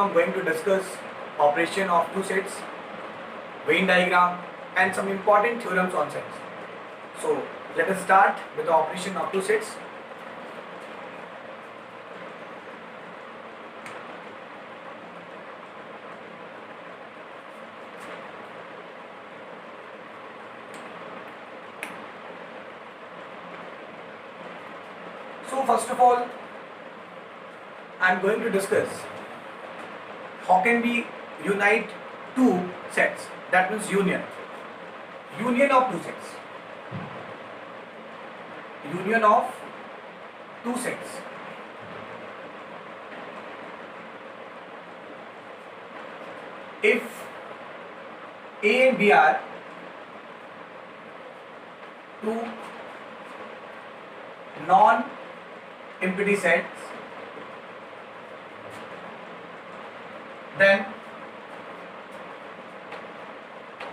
I'm going to discuss operation of two sets, Venn diagram, and some important theorems on sets. So let us start with the operation of two sets. So first of all, I am going to discuss how can we unite two sets. That means union of two sets. Union of two sets. If A and B are two non-empty sets, then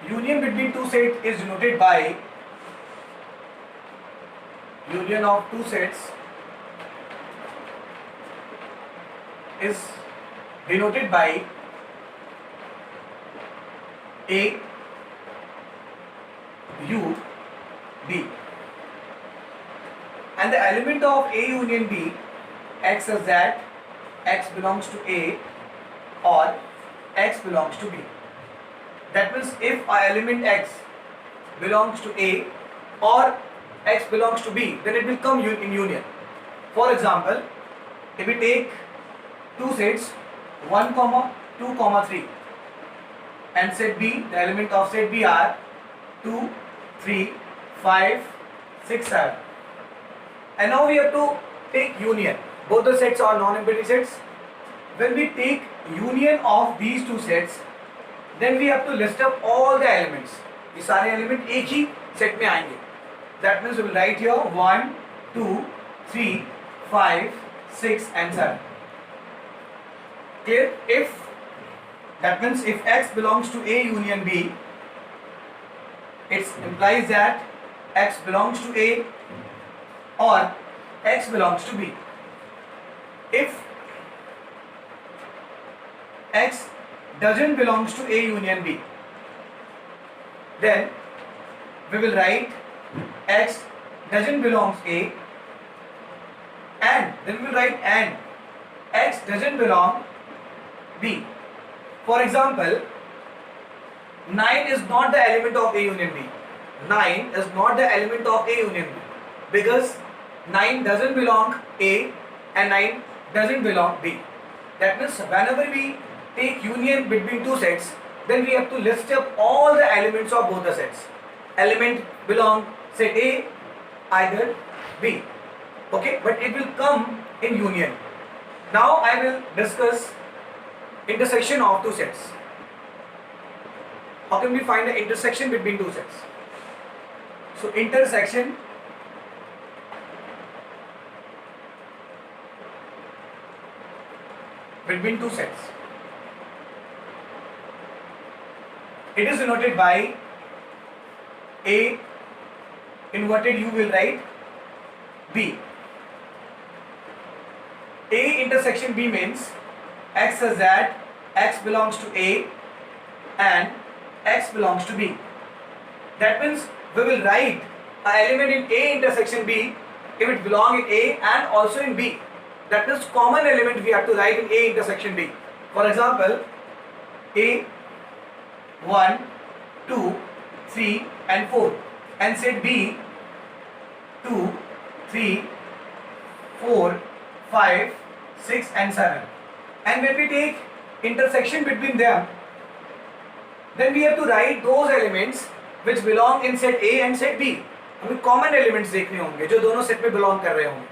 union between two sets is denoted by union of two sets is denoted by A U B, and the element of A union B acts as that X belongs to A or X belongs to B. That means if our element X belongs to A or X belongs to B, then it will come in union. For example, if we take two sets 1, 2, 3 and set B, the element of set B are 2, 3, 5, 6, 7. And now we have to take union. Both the sets are non-empty sets. When we take union of these two sets, then we have to list up all the elements. ये सारे element एक ही set में आएंगे. That means we will write here 1, 2, 3, 5, 6 and 7. Clear? That means if X belongs to A union B, it implies that X belongs to A or X belongs to B. If X doesn't belongs to A union B, then we will write X doesn't belongs A, and then we will write and X doesn't belong B. For example, 9 is not the element of A union B. 9 is not the element of A union B because 9 doesn't belong A and 9 doesn't belong B. That means whenever we take union between two sets, then we have to list up all the elements of both the sets. Element belong set A, either B. Okay, but it will come in union. Now I will discuss intersection of two sets. How can we find the intersection between two sets? So intersection between two sets, it is denoted by A inverted U will write B. A intersection B means X says that X belongs to A and X belongs to B. That means we will write an element in A intersection B if it belongs in A and also in B. That means common element we have to write in A intersection B. For example, A 1, 2, 3 and 4 and set B 2, 3, 4, 5, 6 and 7. And when we take intersection between them, then we have to write those elements which belong in set A and set B. हमें common elements देखने होंगे जो दोनों set में belong कर रहे होंगे.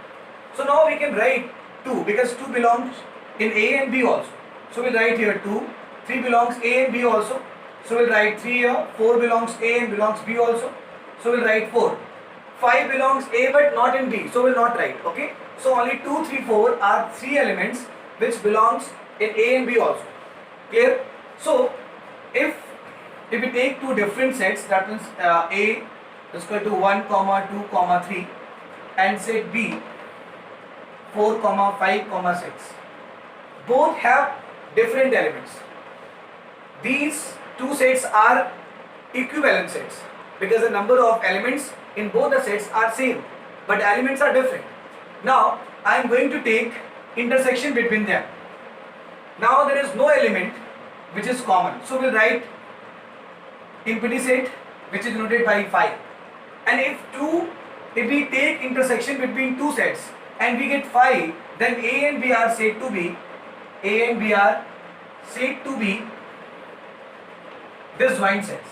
So now we can write 2 because 2 belongs in A and B also. So we'll write here 2. 3 belongs A and B also. So we'll write 3 here. 4 belongs A and belongs B also. So we'll write 4. 5 belongs A but not in B. So we'll not write. Okay. So only 2, 3, 4 are 3 elements which belongs in A and B also. Clear? So if we take two different sets, that means A is equal to 1, 2, 3 and set B 4, 5, 6. Both have different elements. These two sets are equivalent sets because the number of elements in both the sets are same, but elements are different. Now I am going to take intersection between them. Now there is no element which is common, so we'll write empty set which is denoted by phi. And if we take intersection between two sets and we get phi, then A and B are said to be disjoint sets.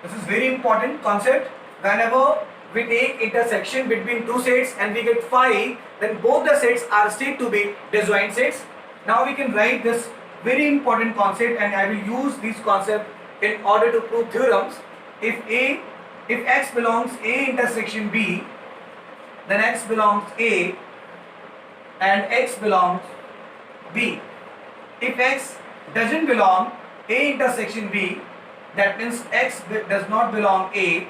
This is very important concept. Whenever we take intersection between two sets and we get phi, then both the sets are said to be disjoint sets. Now we can write this very important concept, and I will use this concept in order to prove theorems. If X belongs A intersection B, then X belongs A and X belongs B. If X doesn't belong A intersection B, that means X does not belong A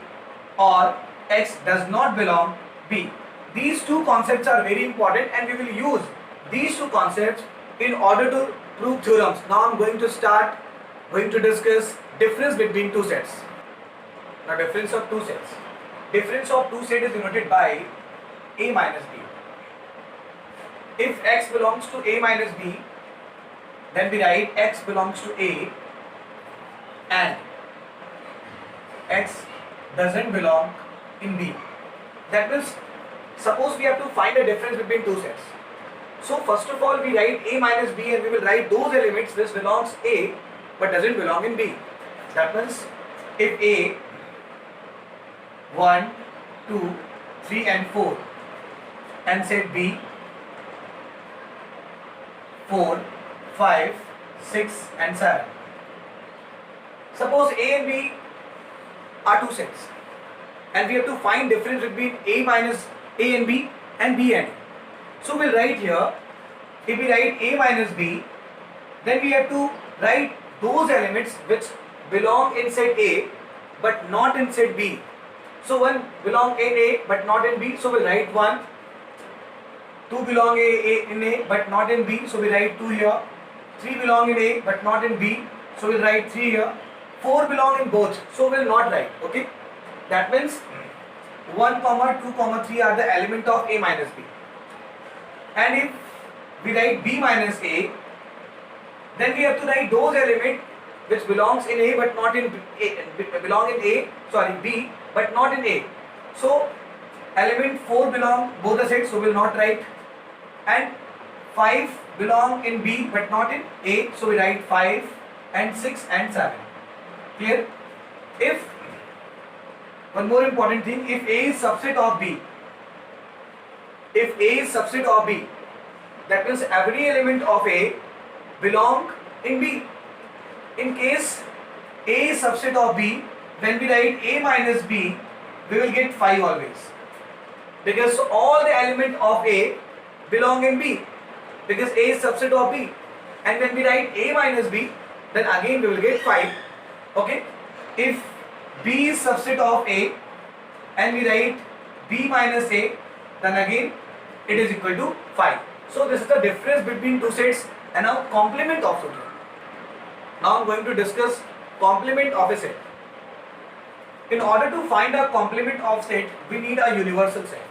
or X does not belong B. These two concepts are very important, and we will use these two concepts in order to prove theorems. Now I am going to discuss difference between two sets. Now difference of two sets. Difference of two sets is denoted by A minus B. If X belongs to A minus B, then we write X belongs to A and X doesn't belong in B. That means, suppose we have to find a difference between two sets. So first of all we write A minus B, and we will write those elements which belongs A but doesn't belong in B. That means if A 1, 2, 3 and 4 and set B 4, 5, 6 and 7. Suppose A and B are two sets and we have to find difference between A minus A and B and B and A. So we'll write here, if we write A minus B, then we have to write those elements which belong in set A but not in set B. So one belong in A but not in B, so we'll write 1. 2 belong in A but not in B, so we write 2 here. 3 belong in A but not in B, so we'll write 3 here. 4 belong in both, so we'll not write. Okay, that means 1, 2, 3 are the element of A minus B. And if we write B minus A, then we have to write those elements which belongs in A but not in B but not in A. So element 4 belong both the sets, so we'll not write. And 5 belong in B but not in A, so we write 5 and 6 and 7. Clear? If one more important thing, if A is subset of B, that means every element of A belong in B. In case A is subset of B, when we write A minus B, we will get 5 always, because all the element of A belong in B, because A is subset of B. And when we write A minus B, then again we will get 5. Okay, if B is subset of A and we write B minus A, then again it is equal to 5. So this is the difference between two sets. And now complement of set. Now I am going to discuss complement of a set. In order to find a complement of set, we need a universal set.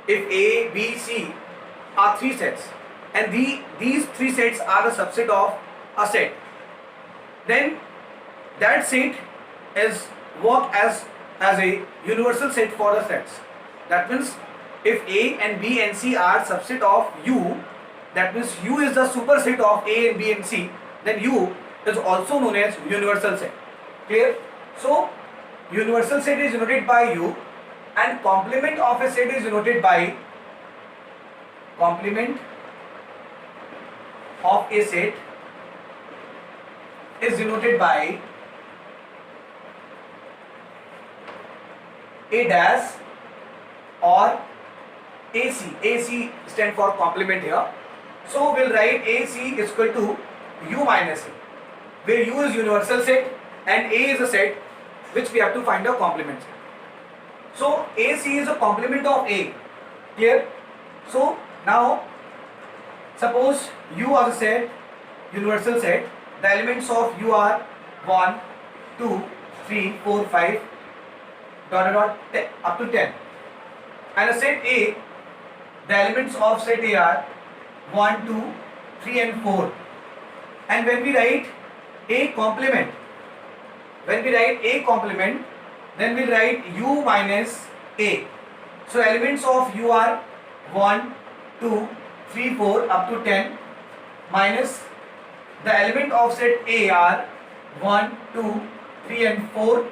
If A, B, C are three sets and these three sets are the subset of a set, then that set is work as a universal set for the sets. That means if A and B and C are subset of U, that means U is the superset of A and B and C, then U is also known as universal set. Clear? So universal set is denoted by U, and complement of a set is denoted by A dash or AC. AC stand for complement here. So we'll write AC is equal to U minus A, where U is universal set and A is a set which we have to find a complement set. So AC is a complement of A. Clear? So Now suppose U are a set, universal set. The elements of U are 1, 2, 3, 4, 5 dot dot dot up to 10. And a set A, the elements of set A are 1, 2, 3 and 4. And when we write A complement, then we write U minus A. So elements of U are 1, 2, 3, 4 up to 10 minus the element of set A are 1, 2, 3 and 4.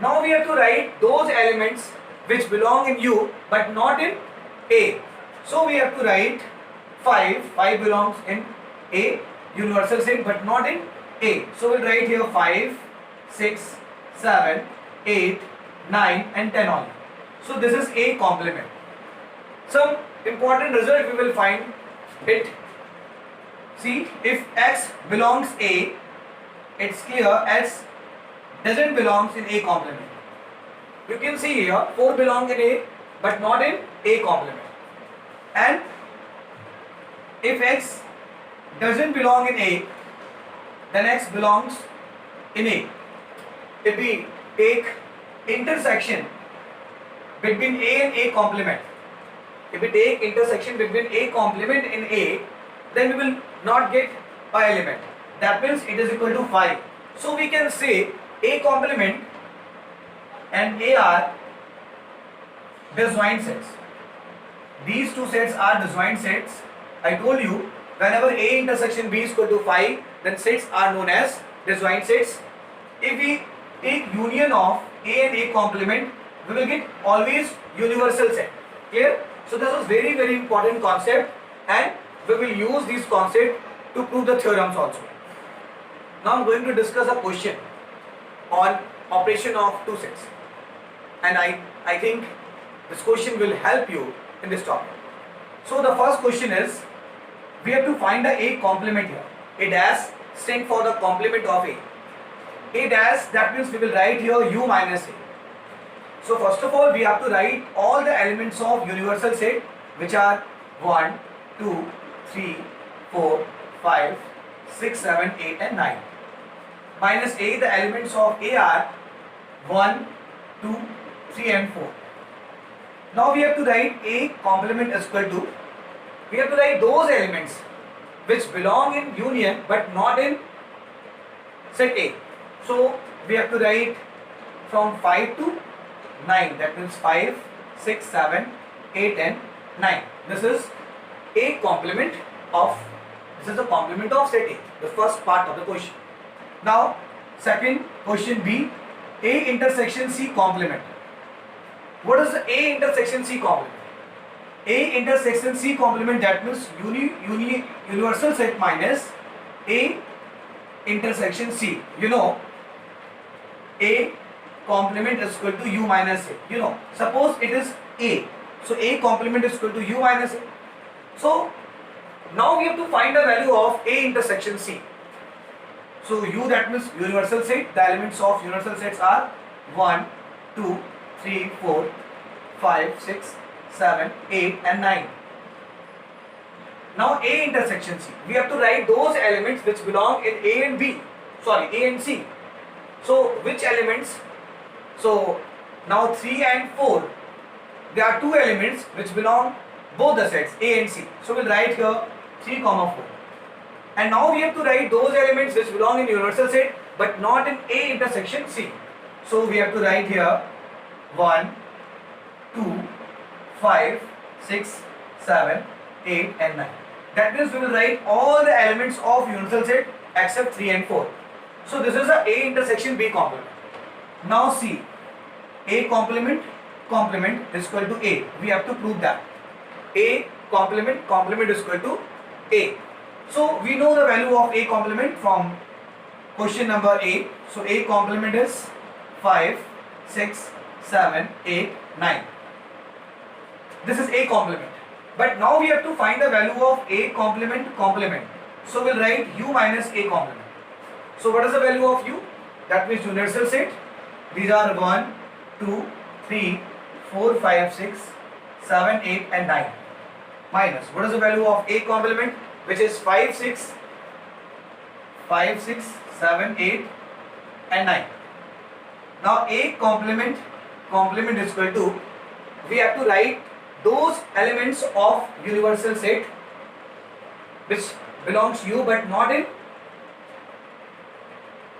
Now we have to write those elements which belong in U but not in A. So we have to write 5. 5 belongs in A, universal set, but not in A. So we'll write here 5, 6, 7, 8, 9 and 10 only. So this is A complement. Some important result we will find it. See, if X belongs A, it's clear X doesn't belongs in A complement. You can see here 4 belong in A but not in A complement. And if X doesn't belong in A, then X belongs in A. If we take intersection between A and A complement, if we take intersection between A complement and A, then we will not get a element. That means it is equal to 5. So we can say A complement and A are disjoint sets. These two sets are disjoint sets. I told you, whenever A intersection B is equal to 5, then sets are known as disjoint sets. If we take union of A and A complement, we will get always universal set. Clear? So this was very important concept, and we will use this concept to prove the theorems also. Now I am going to discuss a question on operation of two sets, and I think this question will help you in this topic. So the first question is, we have to find the A complement here. A dash stand for the complement of A. A dash, that means we will write here U minus A. So first of all, we have to write all the elements of universal set, which are 1, 2, 3, 4, 5, 6, 7, 8 and 9. Minus A, the elements of A are 1, 2, 3 and 4. Now we have to write A complement is equal to, we have to write those elements which belong in union but not in set A. So we have to write from 5 to 9, that means 5, 6, 7, 8 and 9. This is A complement of, this is the complement of set A, the first part of the question. Now second question B, A intersection C complement. What is the A intersection C complement? A intersection C complement, that means universal set minus A intersection C. You know, A complement is equal to U minus A. You know, suppose it is A. So A complement is equal to U minus A. So now we have to find the value of A intersection C. So U, that means universal set. The elements of universal sets are 1, 2, 3, 4, 5, 6, 7, 8 and 9. Now A intersection C. We have to write those elements which belong in A and B. Sorry, A and C. So which elements? So now 3 and 4. There are two elements which belong both the sets A and C. So we'll write here 3, 4. And now we have to write those elements which belong in universal set but not in A intersection C. So we have to write here 1, 2, 5, 6, 7, 8 and 9. That means we will write all the elements of universal set except 3 and 4. So this is a A intersection B complement. Now see, A complement is equal to A. We have to prove that A complement is equal to A. So we know the value of A complement from question number A. So A complement is 5, 6, 7, 8, 9. This is A complement. But now we have to find the value of A complement. So we'll write U minus A complement. So what is the value of U? That means universal set. These are 1, 2, 3, 4, 5, 6, 7, 8 and 9. minus what is the value of A complement, which is 5, 6, 7, 8 and 9. Now A complement is equal to, we have to write those elements of universal set which belongs to U but not in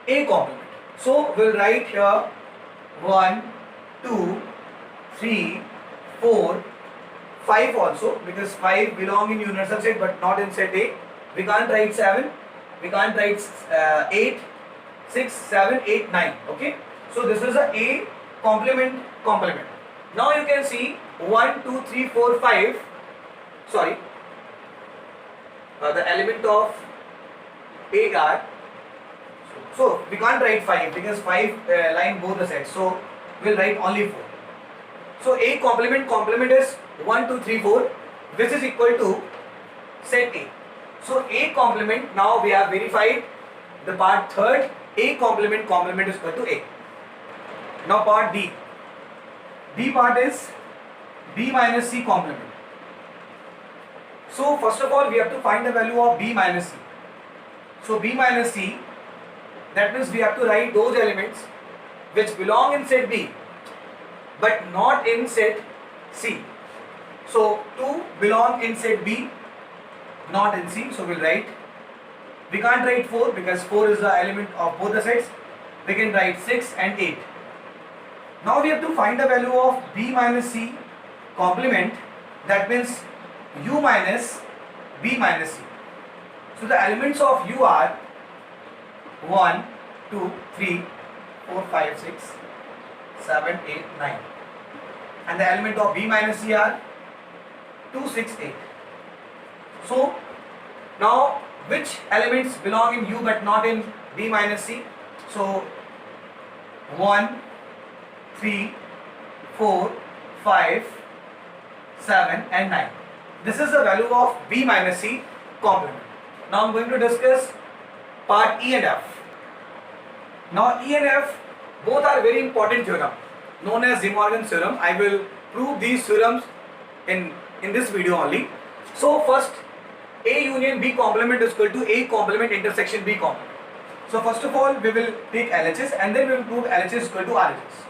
A complement. So we'll write here 1, 2, 3, 4, 5 also, because 5 belong in universal set but not in set A. We can't write 7, we can't write 8, 6, 7, 8, 9. Okay. So this is a complement. Now you can see 1, 2, 3, 4, 5. Sorry. The element of A are. So we can't write 5 because 5 line both the sets. So we'll write only 4. So A complement is 1, 2, 3, 4, which is equal to set A. So A complement, now we have verified the part third, A complement is equal to A. Now part D. D part is B minus C complement. So first of all we have to find the value of B minus C. So B minus C, that means we have to write those elements which belong in set B but not in set C. So 2 belong in set B, not in C, so we'll write. We can't write 4 because 4 is the element of both the sets. We can write 6 and 8. Now we have to find the value of B minus C complement, that means U minus B minus C. So the elements of U are 1, 2, 3, 4, 5, 6, 7, 8, 9. And the element of B minus C are 2, 6, 8. So now which elements belong in U but not in B minus C? So 1, 3, 4, 5, 7 and 9. This is the value of B minus C complement. Now I am going to discuss part E and F. Now E and F both are very important theorem known as De Morgan's theorem. I will prove these theorems in this video only. So first, A union B complement is equal to A complement intersection B complement. So first of all we will take LHS and then we will prove LHS is equal to RHS.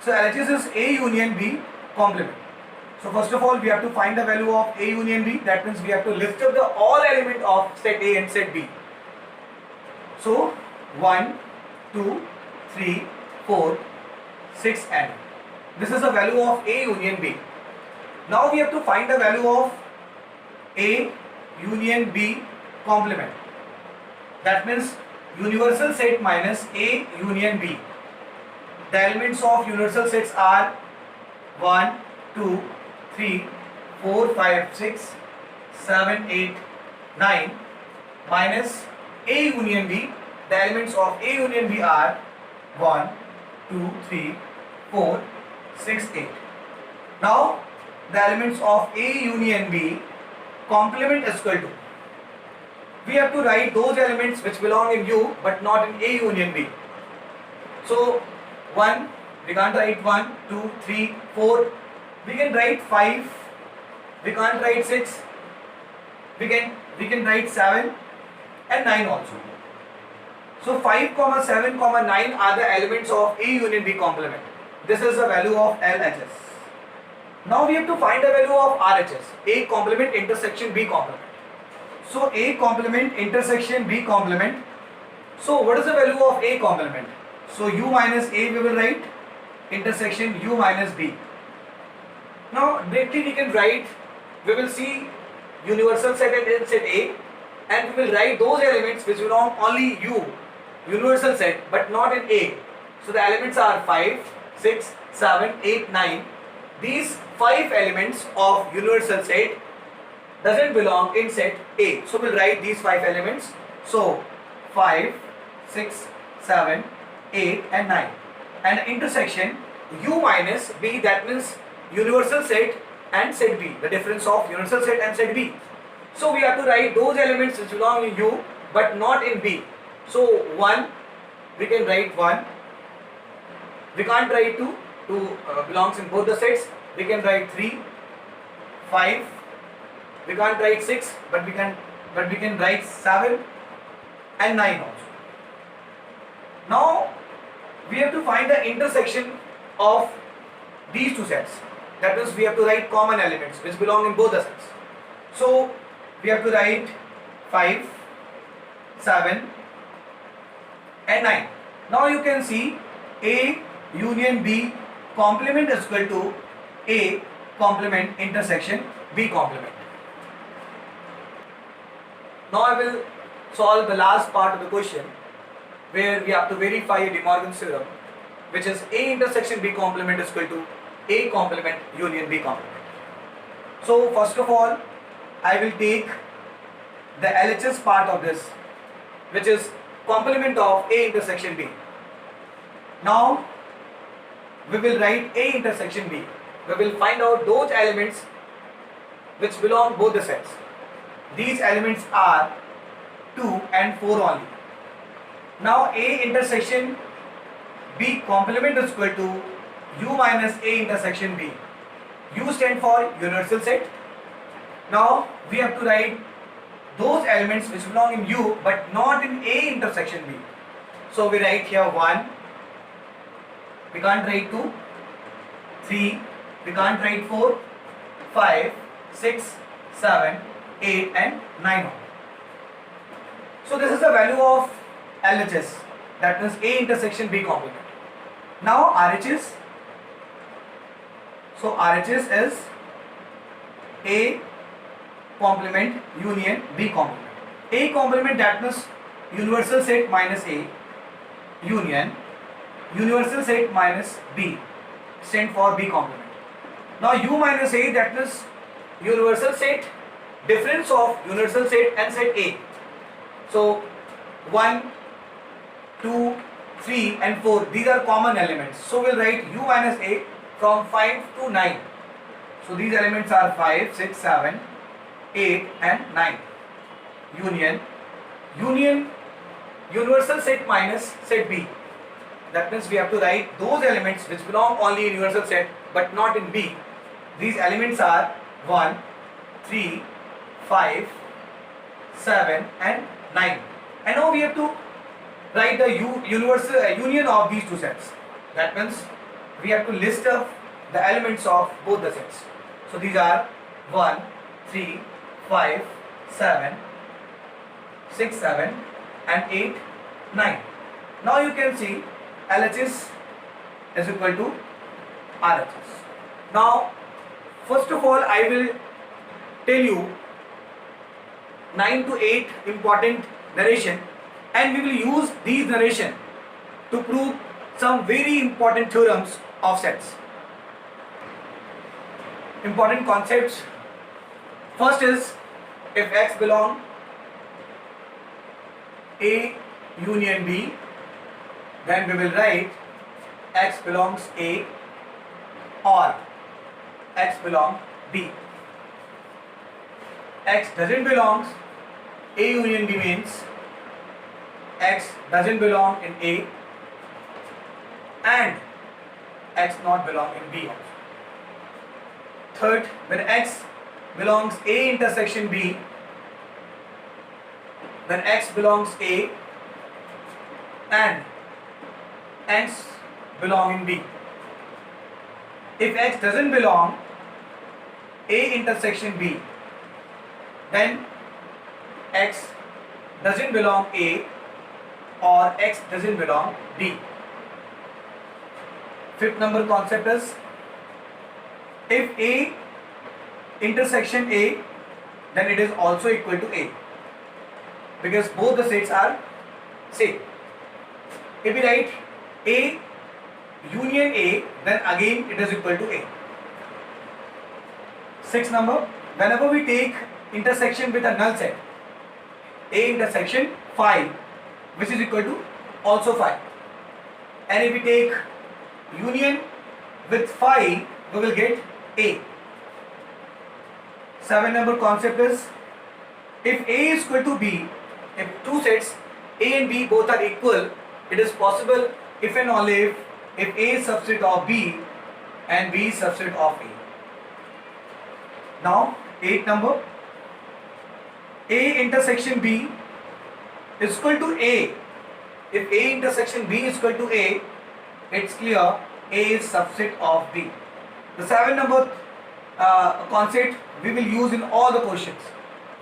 So LHS is A union B complement. So first of all we have to find the value of A union B, that means we have to lift up the all element of set A and set B. So 1, 2, 3, 4, 6 and this is the value of A union B. Now we have to find the value of A union B complement. That means universal set minus A union B. The elements of universal sets are 1, 2, 3, 4, 5, 6, 7, 8, 9 minus A union B. The elements of A union B are 1, 2, 3, 4, 6, 8. Now the elements of A union B complement is equal to, we have to write those elements which belong in U but not in A union B. So 1, we can't write 1, 2, 3, 4, we can write 5, we can't write 6, we can write 7 and 9 also. So 5, 7, 9 are the elements of A union B complement. This is the value of LHS. Now we have to find the value of RHS, A complement intersection B complement. So A complement intersection B complement. So what is the value of A complement? So U minus A we will write, intersection U minus B. Now directly we can write, we will see universal set and set A and we will write those elements which belong only U, universal set but not in A. So the elements are 5, 6, 7, 8, 9. These 5 elements of universal set doesn't belong in set A. So we'll write these 5 elements. So 5, 6, 7, 8 and 9. And intersection U minus B, that means universal set and set B, the difference of universal set and set B. So we have to write those elements which belong in U but not in B. So 1, we can write 1. We can't write 2, 2 belongs in both the sets. We can write 3, 5. We can't write 6, but we can write 7 and 9 also. Now we have to find the intersection of these two sets. That means we have to write common elements which belong in both the sets. So we have to write 5, 7 and 9. Now you can see A union B complement is equal to A complement intersection B complement. Now I will solve the last part of the question where we have to verify De Morgan's theorem, which is A intersection B complement is equal to A complement union B complement. So first of all, I will take the LHS part of this, which is complement of A intersection B. Now we will write A intersection B. We will find out those elements which belong both the sets. These elements are 2 and 4 only. Now A intersection B complement is equal to U minus A intersection B. U stand for universal set. Now we have to write those elements which belong in U but not in A intersection B. So we write here 1, we can't write 2, 3, we can't write 4, 5, 6, 7, 8 and 9. So this is the value of LHS, that means A intersection B complement. Now RHS, so RHS is A complement union B complement. A complement, that means universal set minus A, union universal set minus B, stand for B complement. Now U minus A, that means universal set difference of universal set and set A. So 1, 2, 3 and 4, these are common elements. So we'll write U minus A from 5 to 9. So these elements are 5, 6, 7, 8 and 9. Union universal set minus set B. That means we have to write those elements which belong only in universal set but not in B. These elements are 1, 3, 5, 7 and 9. And now we have to write the universal union of these two sets. That means we have to list up the elements of both the sets. So these are 1, 3, 5, 7, 6, 7 and 8, 9. Now you can see LHS is equal to RHS. Now first of all I will tell you 9 to 8 important narration, and we will use these narration to prove some very important theorems of sets. Important concepts. First is, if X belong A union B, then we will write X belongs A or X belong B. X doesn't belong A union B means X doesn't belong in A and X not belong in B also. Third, when X belongs A intersection B, then X belongs A and X belong in B. If X doesn't belong A intersection B, then X doesn't belong A or X doesn't belong B. Fifth number concept is, if A intersection A, then it is also equal to A, because both the sets are same. If we write A union A, then again it is equal to A. Sixth number, whenever we take intersection with a null set, A intersection phi, which is equal to also phi, and if we take union with phi, we will get A. 7 number concept is, if A is equal to B, if two sets A and B both are equal, it is possible if and only if A is subset of B and B is subset of A. Now 8 number, A intersection B is equal to A. If A intersection B is equal to A, it's clear A is subset of B. The 7 number concept we will use in all the questions.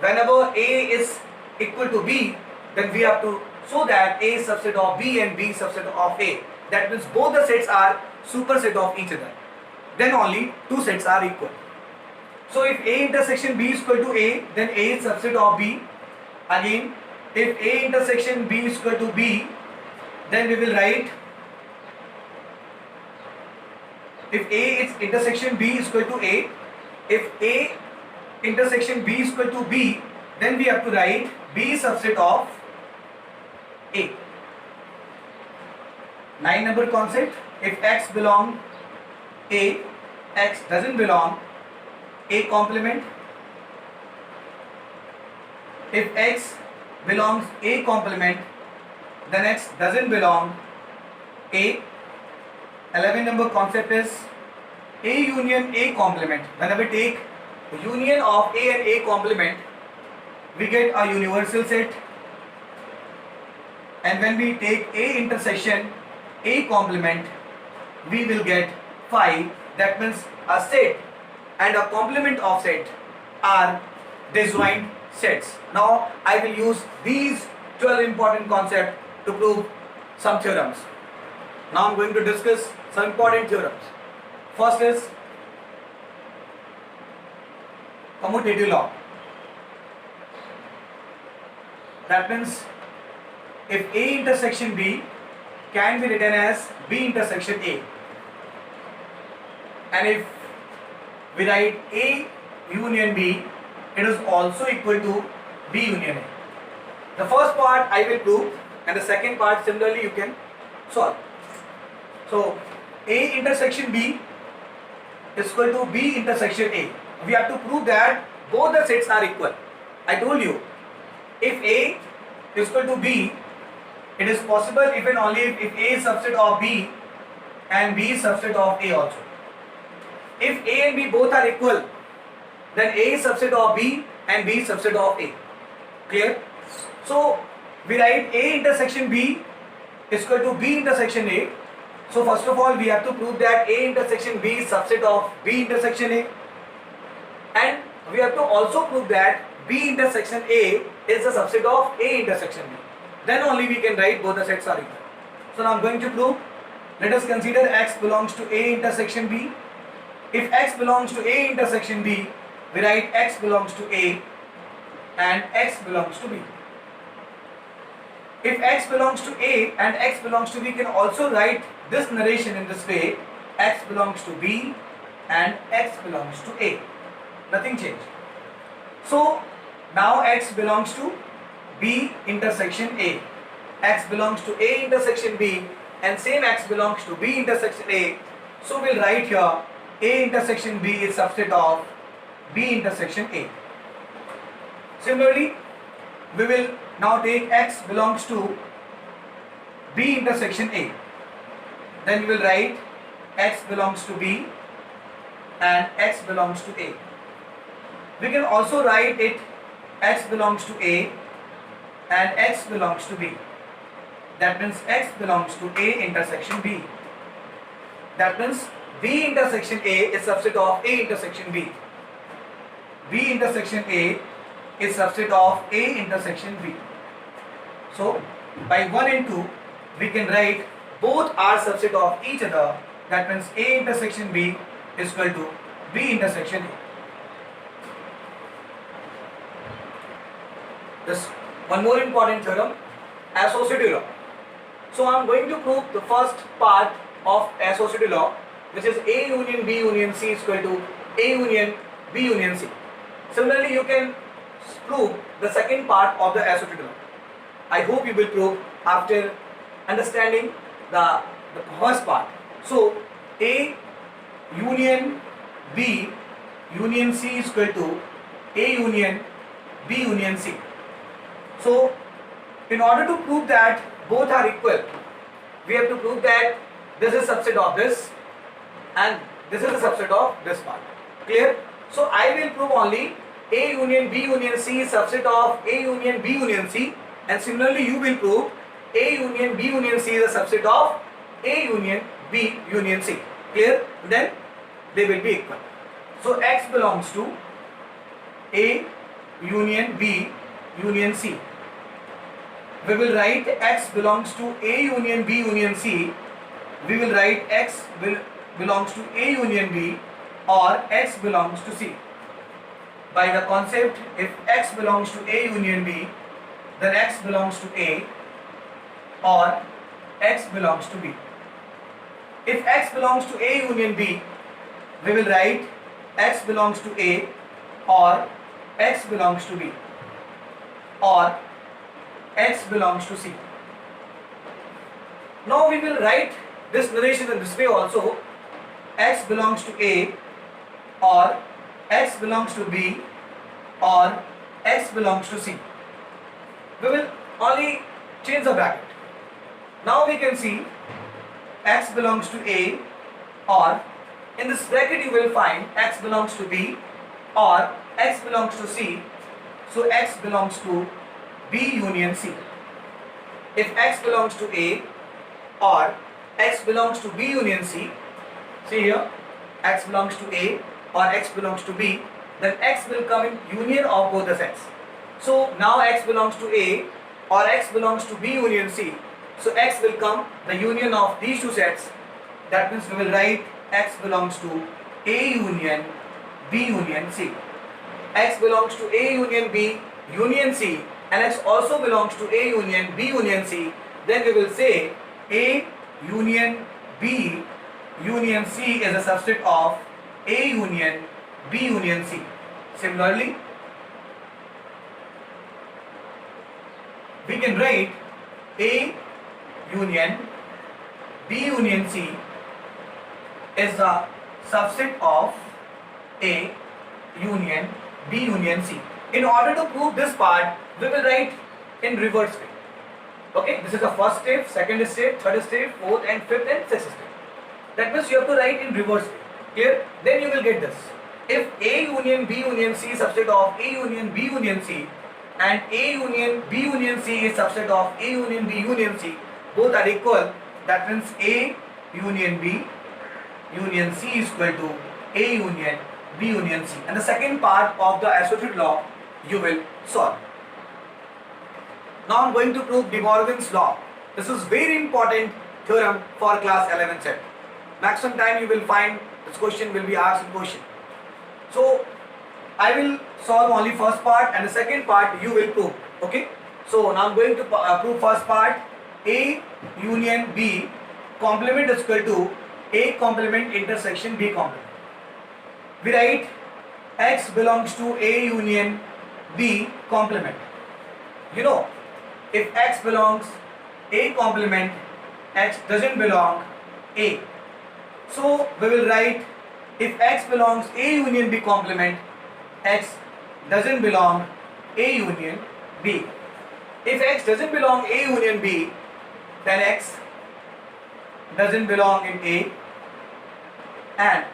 Whenever A is equal to B, then we have to show that A is subset of B and B is subset of A. That means both the sets are superset of each other. Then only two sets are equal. So if A intersection B is equal to A, then A is subset of B. Again, if A intersection B is equal to B, then we will write, if A is intersection B is equal to A, if A intersection B is equal to B, then we have to write B is subset of A. 9 number concept, if X belong A, X doesn't belong A complement. If X belongs A complement, then X doesn't belong A. 11 number concept is A union A complement. Whenever we take the union of A and A complement, we get a universal set. And when we take A intersection A complement, we will get phi. That means a set and a complement of set are disjoint sets. Now I will use these 12 important concepts to prove some theorems. Now I am going to discuss some important theorems. First is commutative law. That means if A intersection B can be written as B intersection A, and if we write A union B, it is also equal to B union A. The first part I will prove, and the second part similarly you can solve. So A intersection B is equal to B intersection A. We have to prove that both the sets are equal. I told you, if A is equal to B, it is possible if and only if A is subset of B and B is subset of A also. If A and B both are equal, then A is subset of B and B is subset of A. Clear? So we write A intersection B is equal to B intersection A. So first of all we have to prove that A intersection B is subset of B intersection A, and we have to also prove that B intersection A is a subset of A intersection B. Then only we can write both the sets are equal. So now I am going to prove. Let us consider X belongs to A intersection B. If X belongs to A intersection B, we write X belongs to A and X belongs to B. If X belongs to A and X belongs to B, we can also write this narration in this way: X belongs to B and X belongs to A. Nothing changed. So now X belongs to B intersection A. X belongs to A intersection B and same X belongs to B intersection A. So we'll write here A intersection B is subset of B intersection A. Similarly, we will now take X belongs to B intersection A. Then we will write X belongs to B and X belongs to A. We can also write it X belongs to A and X belongs to B. That means X belongs to A intersection B. That means B intersection A is subset of A intersection B. B intersection A is subset of A intersection B. So by 1 and 2 we can write both are subset of each other. That means A intersection B is equal to B intersection A. This one more important theorem, associative law. So I am going to prove the first part of associative law, which is A union B union C is equal to A union B union C. Similarly, you can prove the second part of the associative law. I hope you will prove after understanding the first part. So A union B union C is equal to A union B union C. So in order to prove that both are equal, we have to prove that this is subset of this and this is a subset of this part. Clear? So I will prove only A union B union C is subset of A union B union C, and similarly you will prove A union B union C is a subset of A union B union C. Clear? Then they will be equal. So X belongs to A union B union C. We will write X belongs to A union B union C. We will write X belongs to A union B, or X belongs to C. By the concept, if X belongs to A union B, then X belongs to A, or X belongs to B. If X belongs to A union B, we will write X belongs to A, or X belongs to B, or X belongs to C. Now we will write this narration in this way also: X belongs to A, or X belongs to B, or X belongs to C. We will only change the bracket. Now we can see X belongs to A, or in this bracket you will find X belongs to B, or X belongs to C. So X belongs to B union C. If X belongs to A, or X belongs to B union C, see here, X belongs to A or X belongs to B, then X will come in union of both the sets. So now X belongs to A or X belongs to B union C. So X will come the union of these two sets. That means we will write X belongs to A union B union C. X belongs to A union B union C, and X also belongs to A union B union C. Then we will say A union B union C is a subset of A union B union C. Similarly, we can write A union B union C is a subset of A union B union C. In order to prove this part, we will write in reverse way. Okay, this is the first step, second step, third step, fourth and fifth and sixth step. That means you have to write in reverse way. Clear? Then you will get this. If A union B union C is subset of A union B union C, and A union B union C is subset of A union B union C, both are equal, that means A union B union C is equal to A union B union C. And the second part of the associative law you will solve. Now I am going to prove De Morgan's law. This is very important theorem for class 11 set. Maximum time you will find this question will be asked in question. So I will solve only first part, and the second part you will prove. Okay. So now I am going to prove first part. A union B complement is equal to A complement intersection B complement. We write X belongs to A union B complement. You know, if X belongs A complement, X doesn't belong A. So we will write if X belongs A union B complement, X doesn't belong A union B. If X doesn't belong A union B, then X doesn't belong in A and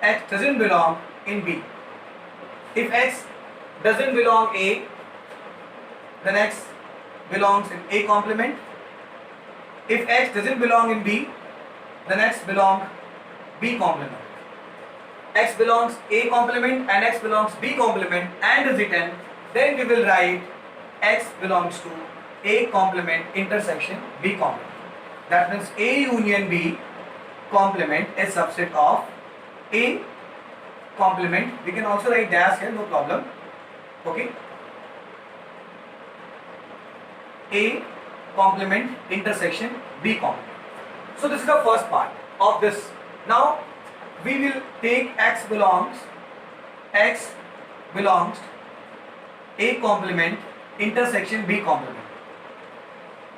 X doesn't belong in B. If X doesn't belong A, then X belongs in A complement. If X doesn't belong in B, then X belongs B complement. X belongs A complement and X belongs B complement and is written, then we will write X belongs to A complement intersection B complement. That means A union B complement is subset of A complement. We can also write dash here, no problem. Okay. A complement intersection B complement. So this is the first part of this. Now we will take X belongs A complement intersection B complement.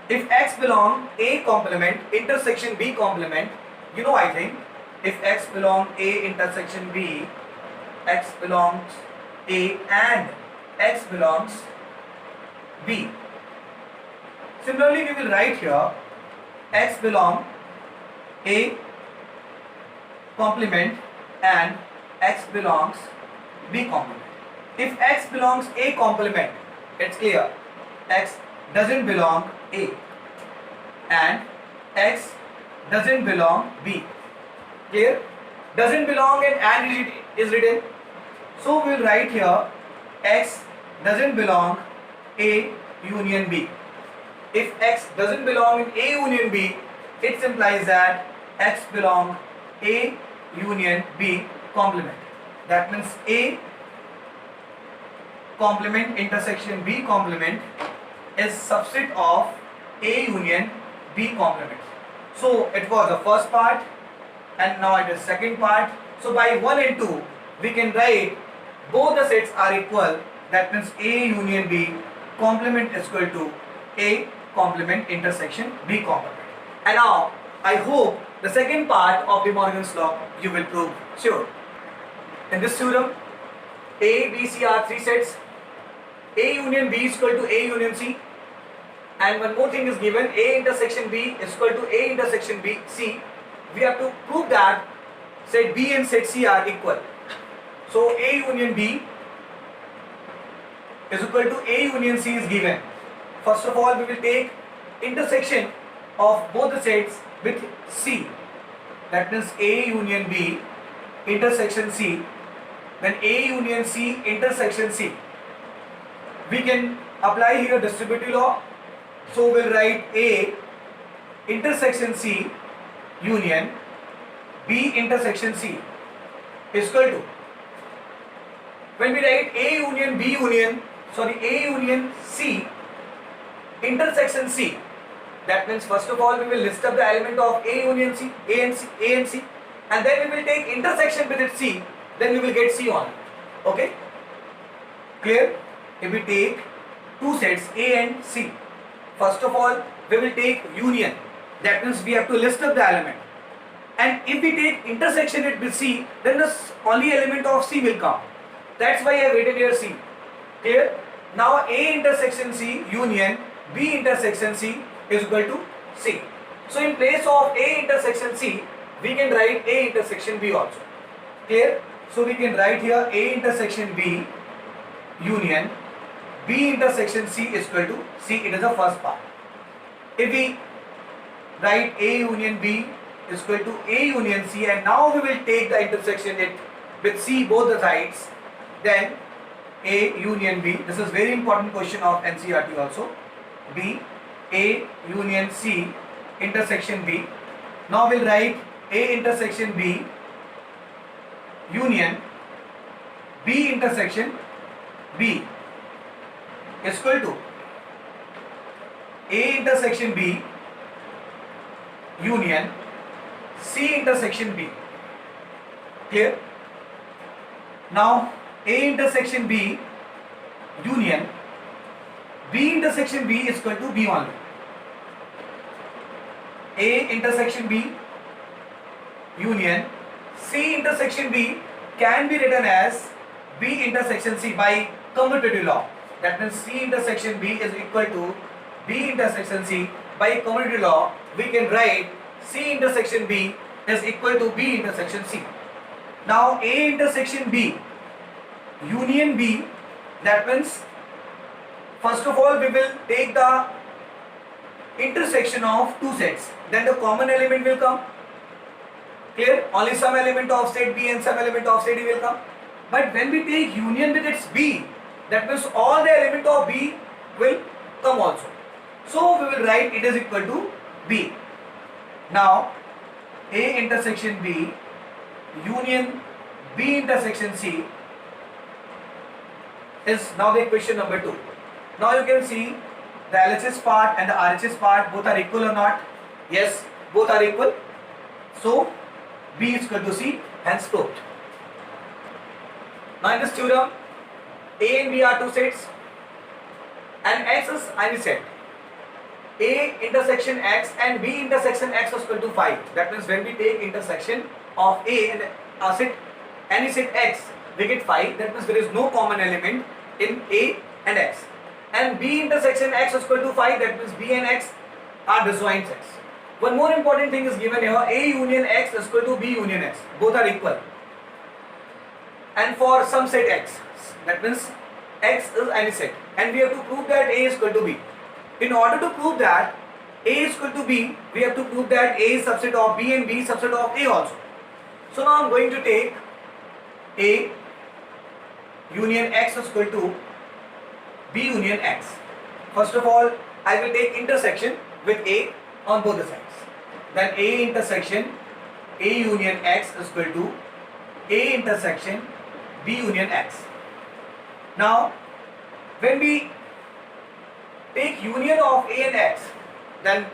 If X belong A complement intersection B complement, you know, I think if X belong A intersection B, X belongs A and X belongs B. Similarly, we will write here X belong A complement and X belongs B complement. if X belongs A complement, it's clear, X doesn't belong A and X doesn't belong B. Clear? Doesn't belong and is written. So we will write here X doesn't belong A union B. If X doesn't belong in A union B, it implies that X belong A union B complement. That means A complement intersection B complement is subset of A union B complement. So it was the first part and now it is second part. So by 1 and 2 we can write both the sets are equal. That means A union B complement is equal to A complement intersection B complement. And now I hope the second part of De Morgan's law you will prove sure. In this theorem, A, B, C are three sets. A union B is equal to A union C. And one more thing is given, A intersection B is equal to A intersection B, C. We have to prove that set B and set C are equal. So A union B is equal to A union C is given. First of all, we will take intersection of both the sets with C. That means A union B intersection C. Then A union C intersection C. We can apply here distributive law. So we'll write A intersection C union B intersection C is equal to, when we write A union B union, A union C intersection C, that means first of all we will list up the element of A union C, A and C, and then we will take intersection with its C, then we will get C on. Okay? Clear? If we take two sets A and C, first of all we will take union, that means we have to list up the element, and if we take intersection it with C, then the only element of C will come. That's why I have written here C. Clear? Now A intersection C union B intersection C is equal to C. So in place of A intersection C, we can write A intersection B also. Clear? So we can write here A intersection B union B intersection C is equal to C. It is the first part. If we write A union B is equal to A union C, and now we will take the intersection it with C both the sides, then A union B, this is very important question of NCERT also, B A union C intersection B. Now we'll write A intersection B union B intersection B is equal to A intersection B union C intersection B. Clear? Now A intersection B union B intersection B is equal to B only. A intersection B union C intersection B can be written as B intersection C by commutative law. That means C intersection B is equal to B intersection C. By commutative law, we can write C intersection B is equal to B intersection C. Now A intersection B union B, that means first of all we will take the intersection of two sets, then the common element will come. Clear? Only some element of set B and some element of set A will come. But when we take union with its B, that means all the element of B will come also. So we will write it is equal to B. Now A intersection B union B intersection C is now the equation number 2. Now you can see the LHS part and the RHS part both are equal or not? Yes, both are equal. So B is equal to C, hence proved. Now in this theorem, A and B are two sets and X is any set. A intersection X and B intersection X is equal to 5. That means when we take intersection of A and set, any set X, we get 5. That means there is no common element in A and X. And B intersection X is equal to 5. That means B and X are disjoint sets. One more important thing is given here, A union X is equal to B union X. Both are equal. and for some set x. That means x is any set, and we have to prove that A is equal to B. In order to prove that A is equal to B, we have to prove that A is subset of B and B is subset of A also. So now I'm going to take A union x is equal to B union x. First of all, I will take intersection with A on both the sides. Then A intersection A union x is equal to A intersection B union x. Now, when we take union of A and x, then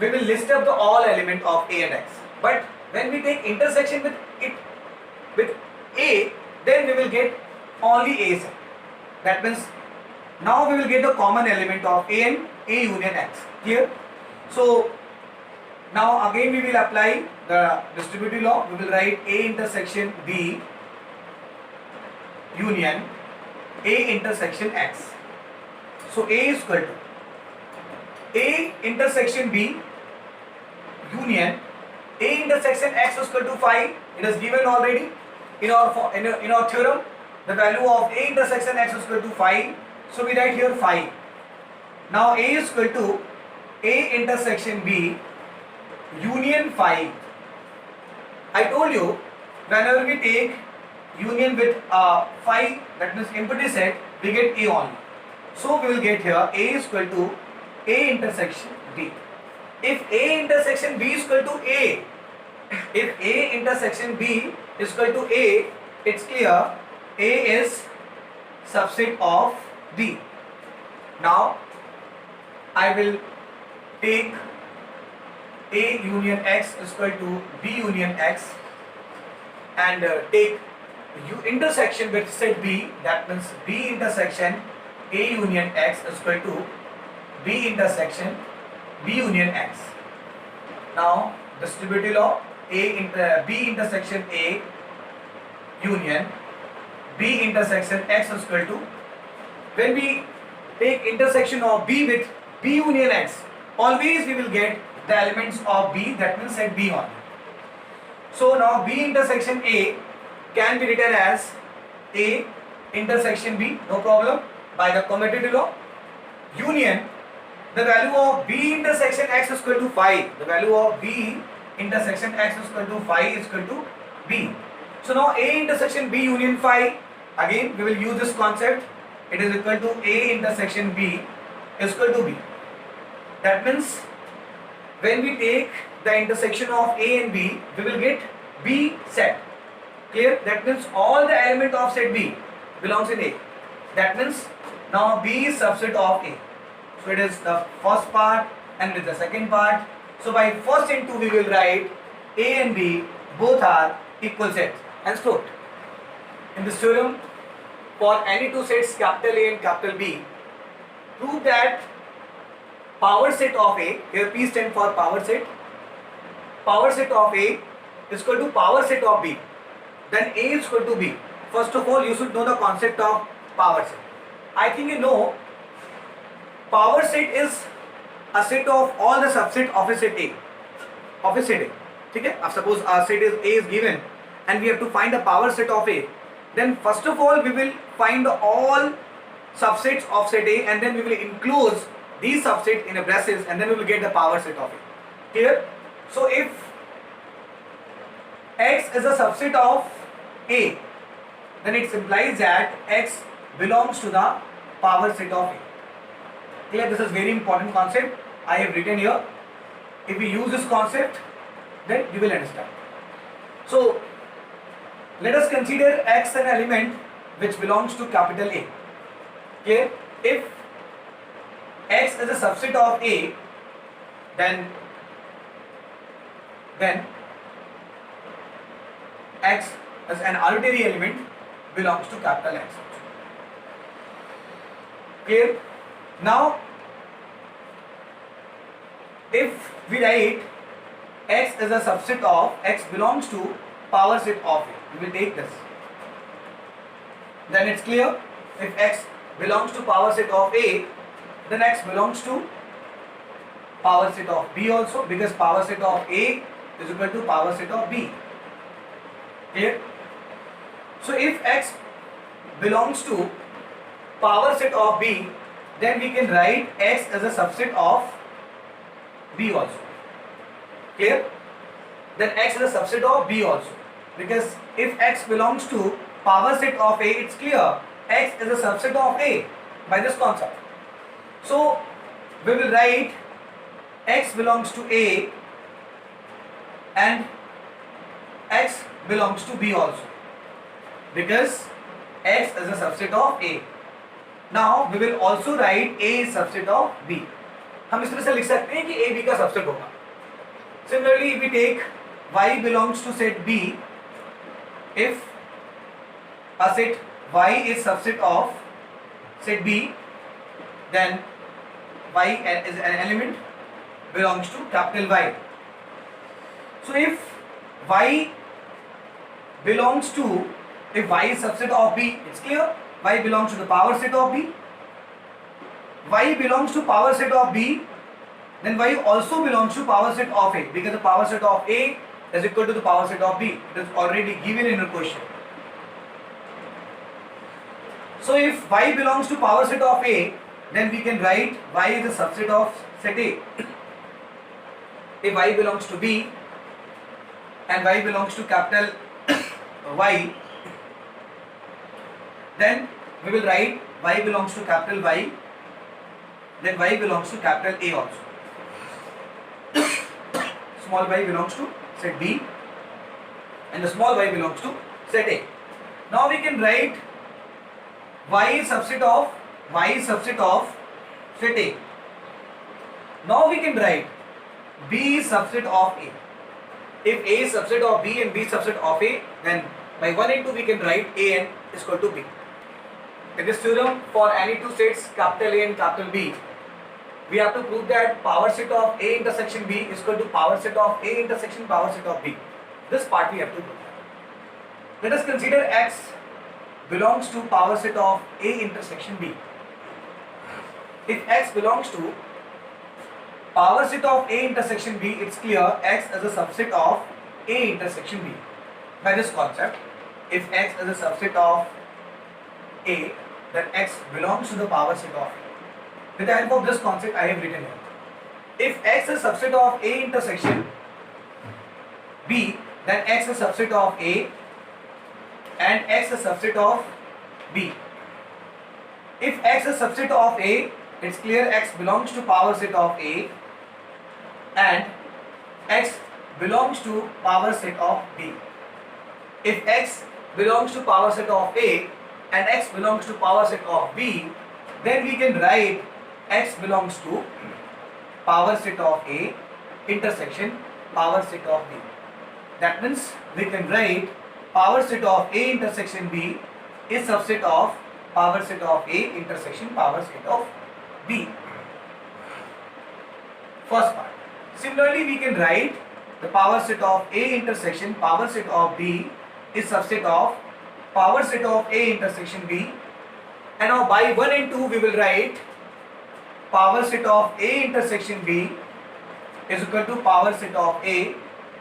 we will list up the all element of A and x. But when we take intersection with A, then we will get only A set. That means now we will get the common element of A and A union x. Clear? So now again we will apply the distributive law. We will write A intersection B union A intersection x. So A is equal to A intersection B union A intersection x is equal to phi. It is given already in our theorem. The value of A intersection x is equal to phi. So we write here phi. Now A is equal to A intersection B union phi. I told you whenever we take union with phi, that means empty set, we get A only. So we will get here A is equal to A intersection B. If A intersection B is equal to A, if A intersection B is equal to A, it's clear A is subset of B. Now I will take A union x is equal to B union x and take intersection with set B, that means B intersection A union x is equal to B intersection B union x. Now distributive law, B intersection A union B intersection x is equal to, when we take intersection of B with B union x, always we will get the elements of B, that means set B only. So now B intersection A can be written as A intersection B, no problem, by the commutative law, union the value of B intersection x is equal to phi. The value of B intersection x is equal to phi is equal to B. So now A intersection B union phi, again we will use this concept. It is equal to A intersection B is equal to B. That means when we take the intersection of A and B, we will get B set. Clear? That means all the element of set B belongs in A. That means now B is subset of A. So it is the first part and with the second part. So by first and two we will write A and B both are equal sets. Henceforth, in this theorem, for any two sets capital A and capital B, prove that power set of A, here P stands for power set of A is equal to power set of B, then A is equal to B. First of all, you should know the concept of power set. I think you know power set is a set of all the subset of a set A. Okay? If suppose our set is A is given and we have to find the power set of A, then first of all we will find all subsets of set A and then we will enclose these subsets in a braces and then we will get the power set of A. Clear? So if X is a subset of A, then it implies that X belongs to the power set of A. Clear? This is very important concept I have written here. If we use this concept, then you will understand. So let us consider X an element which belongs to capital A. Clear? If X is a subset of A, then X as an arbitrary element belongs to capital X. Clear? Now, if we write X is a subset of, X belongs to power set of A, we will take this. Then it's clear, if X belongs to power set of A, then X belongs to power set of B also, because power set of A is equal to power set of B. Clear? So if X belongs to power set of B, then we can write X as a subset of B also. Clear? Then X is a subset of B also. Because if X belongs to power set of A, it's clear X is a subset of A by this concept. So we will write X belongs to A and X belongs to B also, because X is a subset of A. Now we will also write A is subset of B. हम इस तरह से लिख सकते हैं कि A B का subset होगा. Similarly, if we take Y belongs to set B, if a set Y is subset of set B, then Y is an element belongs to capital Y. So if Y belongs to, if Y is subset of B, it's clear Y belongs to the power set of B. Y belongs to power set of B, then Y also belongs to power set of A, because the power set of A is equal to the power set of B. It is already given in the question. So if Y belongs to power set of A, then we can write Y is a subset of set A. If Y belongs to B and Y belongs to capital Y, then we will write Y belongs to capital Y, then Y belongs to capital A also. Small y belongs to set B and the small y belongs to set A. Now we can write Y is subset of set A. Now we can write B is subset of A. If A is subset of B and B is subset of A, then by 1 and 2 we can write A n is equal to B. In this theorem, for any two sets capital A and capital B, we have to prove that power set of A intersection B is equal to power set of A intersection power set of B. This part we have to prove. Let us consider X belongs to power set of A intersection B. If X belongs to power set of A intersection B, it's clear X is a subset of A intersection B. By this concept, if X is a subset of A, then X belongs to the power set of A. With the help of this concept, I have written here. If X is subset of A intersection B, then X is subset of A and X is subset of B. If X is subset of A, it's clear X belongs to power set of A and X belongs to power set of B. If X belongs to power set of A and X belongs to power set of B, then we can write X belongs to power set of A intersection power set of B. That means we can write power set of A intersection B is subset of power set of A intersection power set of B. First part. Similarly, we can write the power set of A intersection power set of B is subset of power set of A intersection B. And now by 1 and 2 we will write power set of A intersection B is equal to power set of A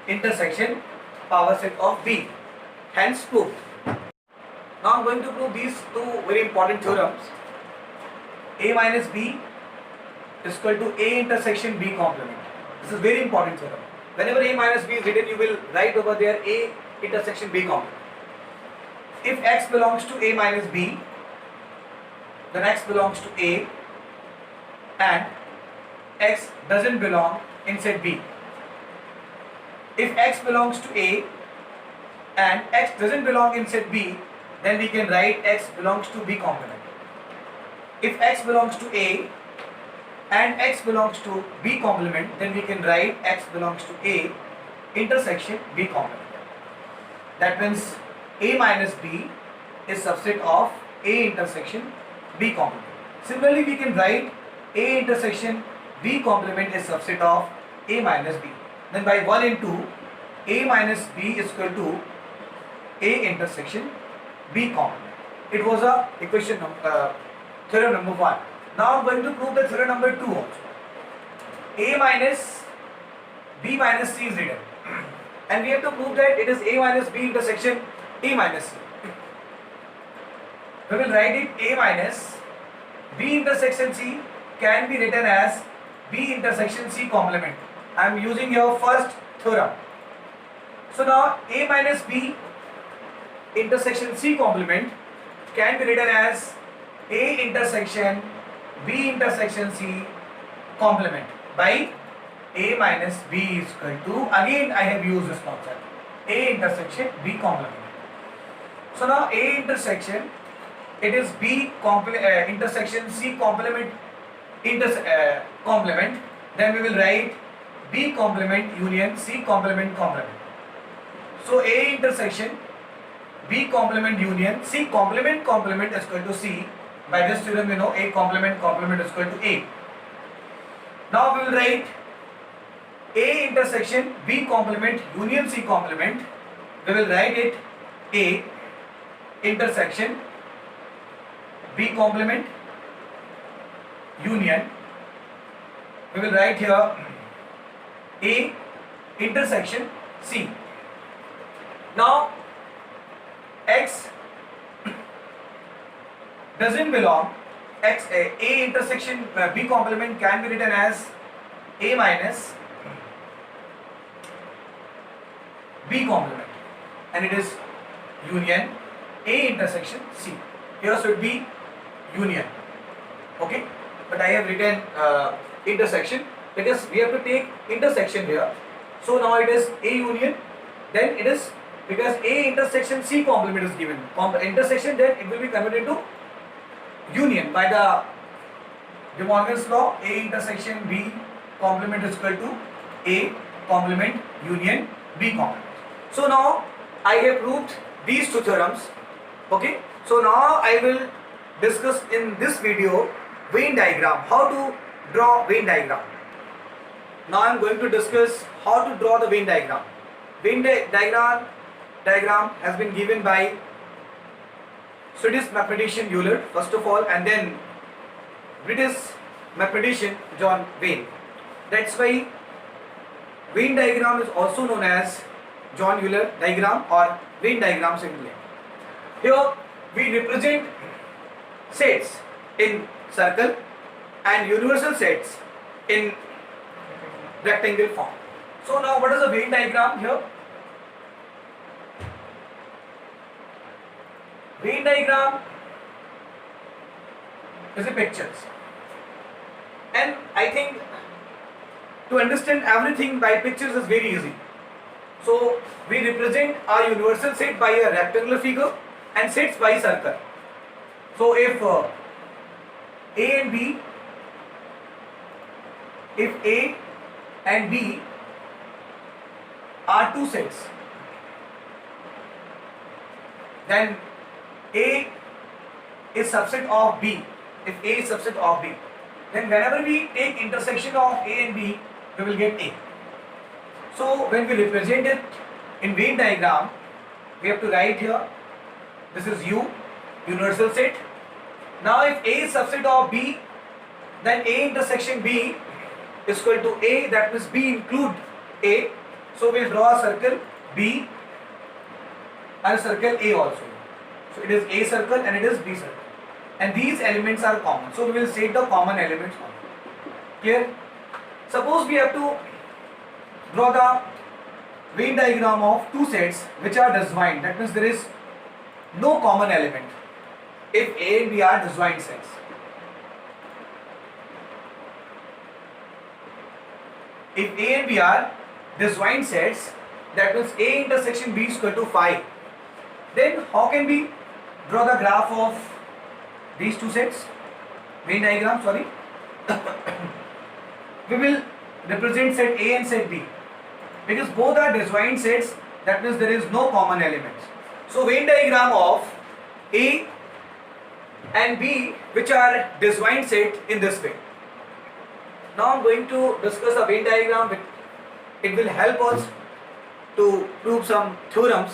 intersection power set of B. Hence proved. Now I am going to prove these two very important theorems. A minus B is equal to A intersection B complement. This is very important theorem. Whenever A minus B is written, you will write over there A intersection B complement. If X belongs to A minus B, then X belongs to A and X doesn't belong in set B. If X belongs to A and X doesn't belong in set B, then we can write X belongs to B complement. If X belongs to A and X belongs to B complement, then we can write X belongs to A intersection B complement. That means A minus B is subset of A intersection B complement. Similarly, we can write A intersection B complement is subset of A minus B. Then by 1 and 2, A minus B is equal to A intersection B complement. It was a equation theorem number 1. Now I am going to prove the theorem number 2 also. A minus B minus C is written and we have to prove that it is A minus B intersection A minus C. we will write it A minus B intersection C can be written as B intersection C complement. I am using your first theorem. So now A minus B intersection C complement can be written as A intersection B intersection C complement by A minus B is equal to, again I have used this concept, A intersection B complement. So now A intersection, it is B intersection C complement complement, then we will write B complement union C complement complement. So A intersection B complement union C complement complement is equal to C. By this theorem we know A complement complement is equal to A. Now we will write A intersection B complement union C complement. We will write it A intersection B complement union. We will write here A intersection C. Now X doesn't belong. A intersection B complement can be written as A minus B complement, and it is union A intersection C. Here should be union, okay, but I have written intersection because we have to take intersection here. So now it is A union, then it is, because A intersection C complement is given, intersection, then it will be converted to union by the De Morgan's law. A intersection B complement is equal to A complement union B complement. So now I have proved these two theorems, okay. So now I will discuss in this video Venn diagram, how to draw Venn diagram. Now I am going to discuss how to draw the Venn diagram. Venn diagram has been given by Swedish mathematician Euler first of all, and then British mathematician John Venn. That's why Venn diagram is also known as John Euler diagram or Venn diagram simply. Here we represent sets in circle and universal sets in rectangle form. So now what is a Venn diagram here? Venn diagram is a pictures, and I think to understand everything by pictures is very easy. So we represent our universal set by a rectangular figure and sets by circle. So if A and B, if A and B are two sets, then A is subset of B. If A is subset of B, then whenever we take intersection of A and B, we will get A. So when we represent it in Venn diagram, we have to write here, this is U, universal set. Now if A is subset of B, then A intersection B is equal to A, that means B include A. So we will draw a circle B and a circle A also. So it is A circle and it is B circle, and these elements are common. So we will set the common elements on. Clear? Suppose we have to draw the Venn diagram of two sets which are disjoint. That means there is no common element if A and B are disjoint sets. If A and B are disjoint sets, that means A intersection B is equal to phi. Then how can we draw the graph of these two sets? Venn diagram, sorry. We will represent set A and set B. Because both are disjoint sets, that means there is no common elements. So Venn diagram of A and B which are disjoint set in this way. Now I am going to discuss a Venn diagram. It will help us to prove some theorems,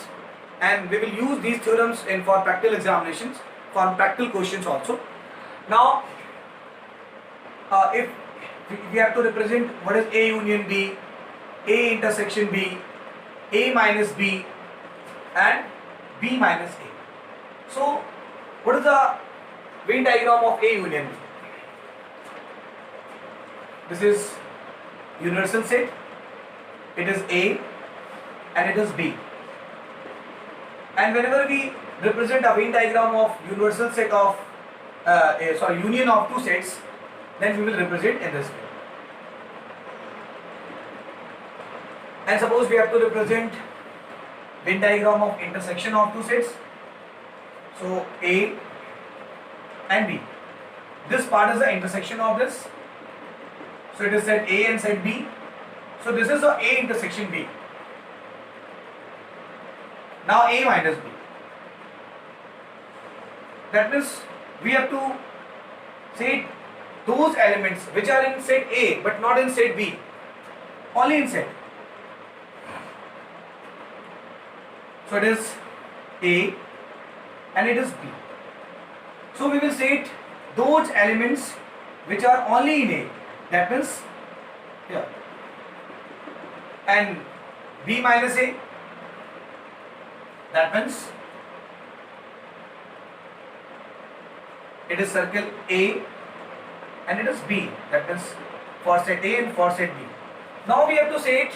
and we will use these theorems for practical examinations, for practical questions also. Now if we have to represent what is A union B, A intersection B, A minus B and B minus A. So What is the Venn diagram of A union B? This is universal set, it is A and it is B. And whenever we represent a Venn diagram of universal set of union of two sets, then we will represent in this way. And suppose we have to represent Venn diagram of intersection of two sets. So A and B. This part is the intersection of this. So it is set A and set B. So this is the A intersection B. Now A minus B. That means we have to say those elements which are in set A but not in set B, only in set. So it is A and it is B. So we will say those elements which are only in A, that means here, and B minus A, that means it is circle A and it is B, that means for set A and for set B. Now we have to say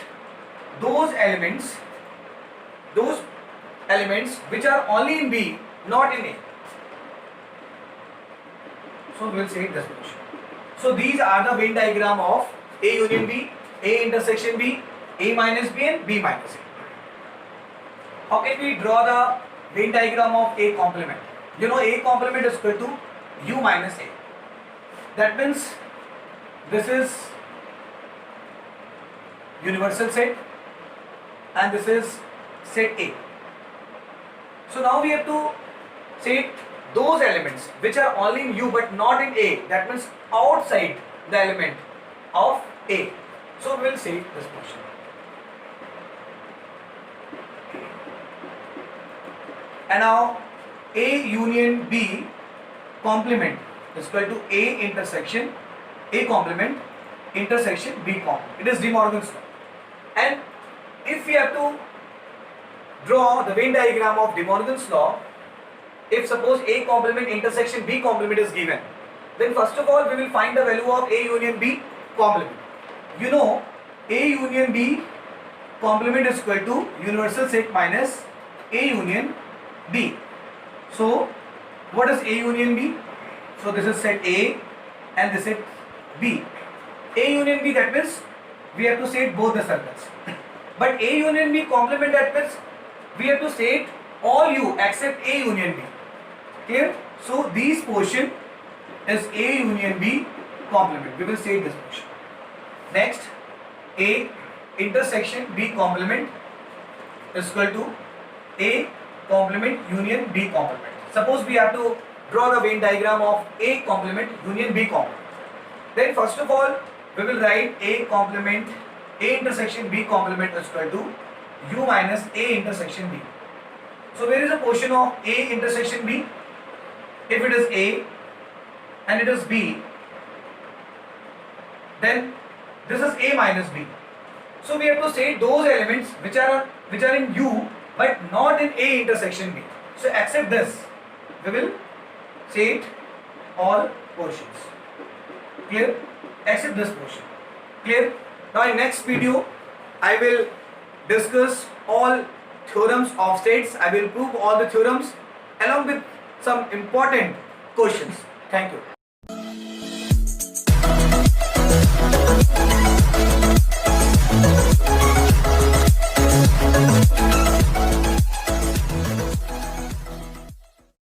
those elements which are only in B, not in A. So we will say this much. So these are the Venn diagram of A union B, A intersection B, A minus B and B minus A. How can we draw the Venn diagram of A complement? You know A complement is equal to U minus A. That means this is universal set and this is set A. So now we have to say those elements which are only in U but not in A, that means outside the element of A. So we will say this portion. And now A union B complement is equal to A intersection A complement intersection B complement. It is De Morgan's law. And if we have to draw the Venn diagram of De Morgan's law, if suppose A complement intersection B complement is given, then first of all we will find the value of A union B complement. You know A union B complement is equal to universal set minus A union B. So what is A union B? So this is set A and this is B. A union B, that means we have to set both the circles. But A union B complement, that means we have to set all U except A union B. Clear? So this portion is A union B complement. We will say this portion. Next, A intersection B complement is equal to A complement union B complement. Suppose we have to draw the Venn diagram of A complement union B complement. Then first of all we will write A complement A intersection B complement is equal to U minus A intersection B. So where is the portion of A intersection B? If it is A and it is B, then this is A minus B. So we have to say those elements which are in U but not in A intersection B. So except this, we will say all portions. Clear? Except this portion. Clear? Now in next video, I will discuss all theorems of sets. I will prove all the theorems along with some important questions. Thank you.